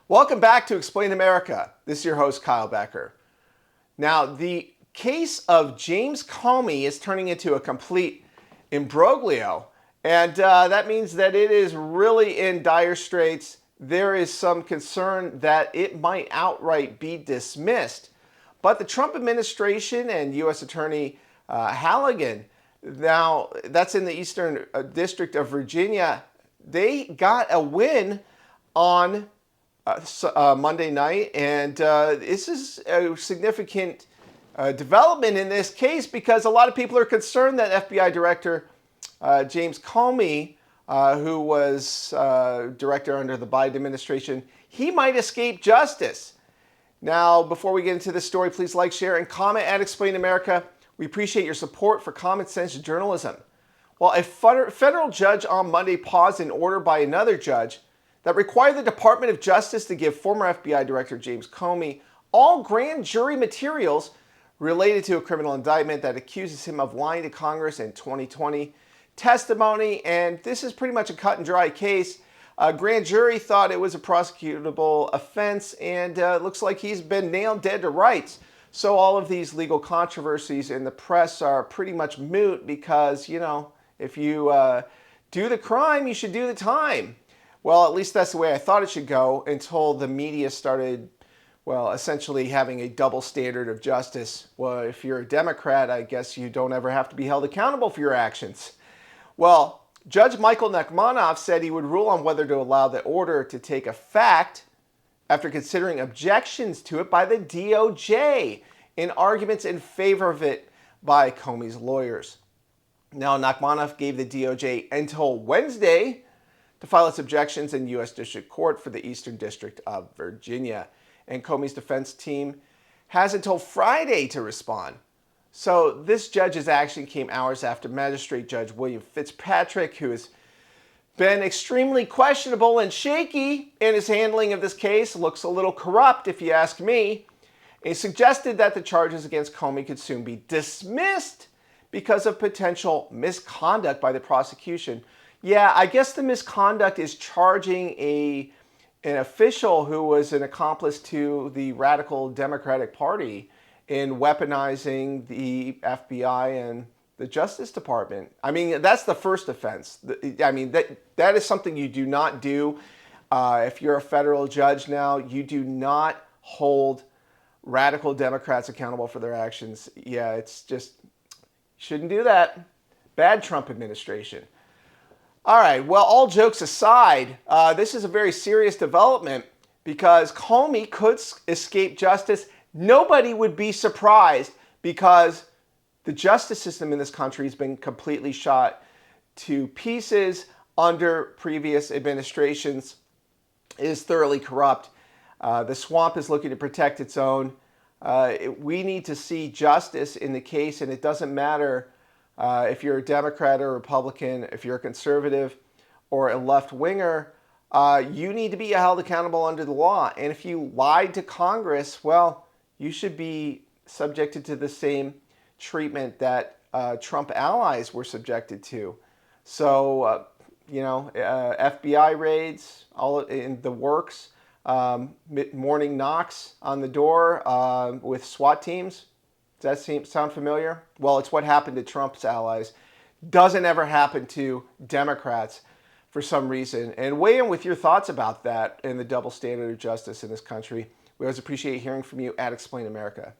Welcome back to Explain America. This is your host, Kyle Becker. Now, the case of James Comey is turning into a complete imbroglio, and that means that it is really in dire straits. There is some concern that it might outright be dismissed. But the Trump administration and U.S. Attorney Halligan, now that's in the Eastern District of Virginia, they got a win on Monday night, and this is a significant development in this case because a lot of people are concerned that FBI Director James Comey, who was director under the Biden administration, he might escape justice. Now, before we get into this story, please like, share, and comment at Explain America. We appreciate your support for common sense journalism. Well, a federal judge on Monday paused an order by another judge that required the Department of Justice to give former FBI Director James Comey all grand jury materials related to a criminal indictment that accuses him of lying to Congress in 2020 testimony. And this is pretty much a cut and dry case. A grand jury thought it was a prosecutable offense, and it looks like he's been nailed dead to rights. So all of these legal controversies in the press are pretty much moot because, you know, if you do the crime, you should do the time. Well, at least that's the way I thought it should go until the media started, well, essentially having a double standard of justice. Well, if you're a Democrat, I guess you don't ever have to be held accountable for your actions. Well, Judge Michael Nachmanoff said he would rule on whether to allow the order to take effect after considering objections to it by the DOJ in arguments in favor of it by Comey's lawyers. Now, Nachmanoff gave the DOJ until Wednesday to file its objections in U.S. District Court for the Eastern District of Virginia. And Comey's defense team has until Friday to respond. So this judge's action came hours after Magistrate Judge William Fitzpatrick, who has been extremely questionable and shaky in his handling of this case, looks a little corrupt if you ask me, and suggested that the charges against Comey could soon be dismissed because of potential misconduct by the prosecution. Yeah, I guess the misconduct is charging an official who was an accomplice to the radical Democratic Party in weaponizing the FBI and the Justice Department. I mean, that's the first offense. I mean, that is something you do not do. If you're a federal judge now, you do not hold radical Democrats accountable for their actions. Yeah, it's just, shouldn't do that. Bad Trump administration. All right, well, all jokes aside, this is a very serious development because Comey could escape justice. Nobody would be surprised because the justice system in this country has been completely shot to pieces under previous administrations. It is thoroughly corrupt. The swamp is looking to protect its own. We need to see justice in the case, and it doesn't matter if you're a Democrat or a Republican, if you're a conservative or a left-winger, you need to be held accountable under the law. And if you lied to Congress, well, you should be subjected to the same treatment that Trump allies were subjected to. So, FBI raids, all in the works, morning knocks on the door with SWAT teams. Does that sound familiar? Well, it's what happened to Trump's allies. Doesn't ever happen to Democrats for some reason. And weigh in with your thoughts about that and the double standard of justice in this country. We always appreciate hearing from you at Explain America.